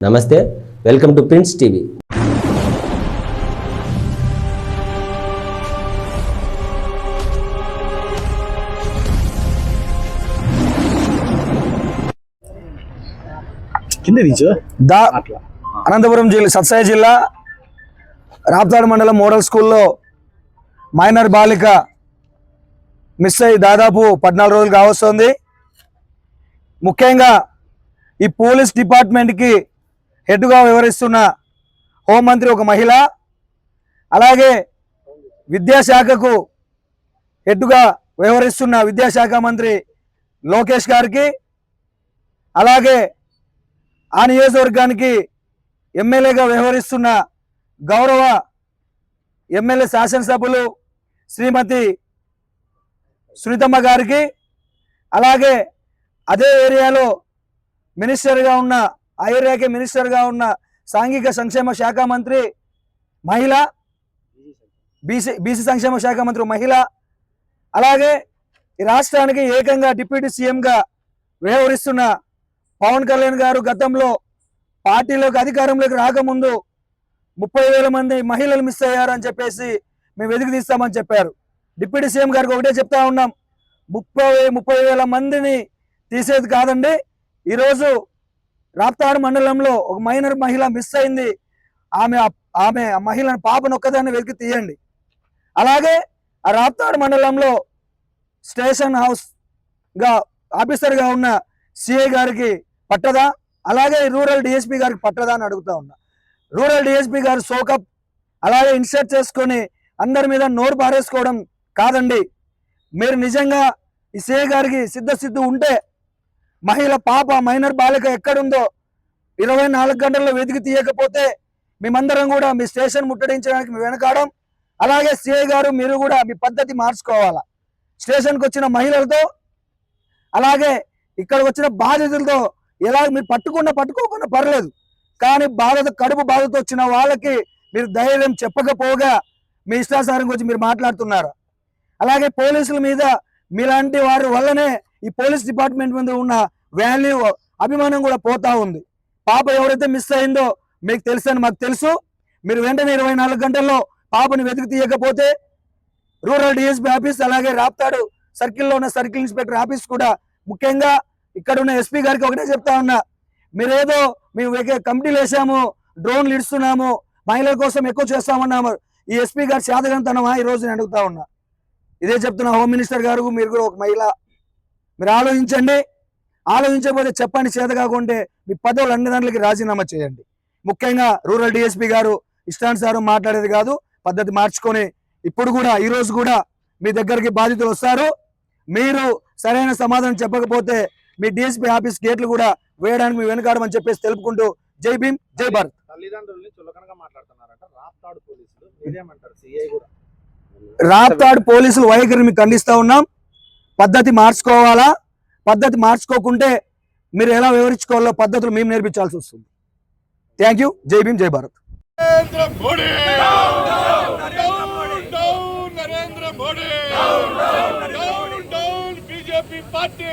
నమస్తే, welcome to Prince TV. Anantapur జిల్లా సత్సాయి జిల్లా రాప్తాడు మండలం మోడల్ స్కూల్లో మైనర్ బాలిక మిస్ అయ్యి దాదాపు 14 రోజులు కావస్తుంది. ముఖ్యంగా ఈ పోలీస్ డిపార్ట్మెంట్కి హెడ్గా వ్యవహరిస్తున్న హోంమంత్రి ఒక మహిళ, అలాగే విద్యాశాఖకు హెడ్గా వ్యవహరిస్తున్న విద్యాశాఖ మంత్రి లోకేష్ గారికి, అలాగే ఆ నియోజకవర్గానికి ఎమ్మెల్యేగా వ్యవహరిస్తున్న గౌరవ ఎమ్మెల్యే శాసనసభ్యులు శ్రీమతి సునీతమ్మ గారికి, అలాగే అదే ఏరియాలో మినిస్టర్గా ఉన్న ఆ ఏరియాకి మినిస్టర్గా ఉన్న సాంఘిక సంక్షేమ శాఖ మంత్రి మహిళ, బీసీ సంక్షేమ శాఖ మంత్రి మహిళ, అలాగే ఈ రాష్ట్రానికి ఏకంగా డిప్యూటీ సీఎంగా వ్యవహరిస్తున్న పవన్ కళ్యాణ్ గారు గతంలో పార్టీలోకి అధికారంలోకి రాకముందు 30,000 మంది మహిళలు మిస్ అయ్యారని చెప్పేసి మేము వెతికి తీస్తామని చెప్పారు. డిప్యూటీ సీఎం గారికి ఒకటే చెప్తా ఉన్నాం, 30,000 మందిని తీసేది కాదండి, ఈరోజు రాప్తాడు మండలంలో ఒక మైనర్ మహిళ మిస్ అయింది, ఆమె మహిళను పాపను ఒక్కదాన్ని వెతికి తీయండి. అలాగే ఆ రాప్తాడు మండలంలో స్టేషన్ హౌస్గా ఆఫీసర్గా ఉన్న సిఐ గారికి పట్టదా, అలాగే రూరల్ డిఎస్పీ గారికి పట్టదా అని అడుగుతా ఉన్నా. రూరల్ డిఎస్పీ గారు సోకప్ అలాగే ఇన్సర్ట్ చేసుకొని అందరి మీద నోరు పారేసుకోవడం కాదండి. మీరు నిజంగా ఈ సిఐ గారికి సిద్ధ ఉంటే మహిళ పాప మైనర్ బాలిక ఎక్కడుందో 24 గంటల్లో వెతికి తీయకపోతే మేమందరం కూడా మీ స్టేషన్ ముట్టడించడానికి మీ వెనకాడం. అలాగే సిఐ గారు మీరు కూడా మీ పద్ధతి మార్చుకోవాలా. స్టేషన్కి వచ్చిన మహిళలతో అలాగే ఇక్కడికి వచ్చిన బాధితులతో ఎలా మీరు పట్టుకోకుండా పర్లేదు, కానీ కడుపు బాధతో వచ్చిన వాళ్ళకి మీరు ధైర్యం చెప్పకపోగా మీ ఇష్టాసారం గురించి మీరు మాట్లాడుతున్నారు. అలాగే పోలీసుల మీద మీలాంటి వారి వల్లనే ఈ పోలీస్ డిపార్ట్మెంట్ మీద ఉన్న వాల్యూ అభిమానం కూడా పోతా ఉంది. పాప ఎవరైతే మిస్ అయిందో మీకు తెలుసని మాకు తెలుసు. మీరు వెంటనే 24 గంటల్లో పాపని వెతికి తీయకపోతే రూరల్ డిఎస్పీ ఆఫీస్ అలాగే రాప్తాడు సర్కిల్లో ఉన్న సర్కిల్ ఇన్స్పెక్టర్ ఆఫీస్ కూడా, ముఖ్యంగా ఇక్కడ ఉన్న ఎస్పీ గారికి ఒకటే చెప్తా ఉన్నా, మీరేదో మేము కమిటీలు వేసాము, డ్రోన్లు ఇస్తున్నాము, మహిళల కోసం ఎక్కువ చేస్తామన్నాము, ఈ ఎస్పీ గారు శాతగంతనమా ఈరోజు నేను అడుగుతా ఉన్నా. ఇదే చెప్తున్నా హోమ్ మినిస్టర్ గారు, మీరు కూడా ఒక మహిళ, మీరు ఆలోచించకపోతే చెప్పండి, చేత కాకుంటే మీ పదవులు అన్ని దాంట్లకి రాజీనామా చేయండి. ముఖ్యంగా రూరల్ డిఎస్పీ గారు ఇష్టానుసారం మాట్లాడేది కాదు, పద్ధతి మార్చుకొని ఇప్పుడు కూడా ఈరోజు కూడా మీ దగ్గరికి బాధితులు వస్తారు. మీరు సరైన సమాధానం చెప్పకపోతే మీ డిఎస్పీ ఆఫీస్ గేట్లు కూడా వేయడానికి మీ వెనుకాడమని చెప్పేసి తెలుపుకుంటూ జై భీమ్, జై భారత్. రాప్తాడు పోలీసులు వైఖరిని ఖండిస్తా ఉన్నాం. పద్ధతి మార్చుకోవాలా, పద్ధతి మార్చుకోకుంటే మీరు ఎలా వివరించుకోవాలో పద్ధతులు మేము నేర్పించాల్సి వస్తుంది. Thank you. జై భీమ్, జై భారత్. BJP party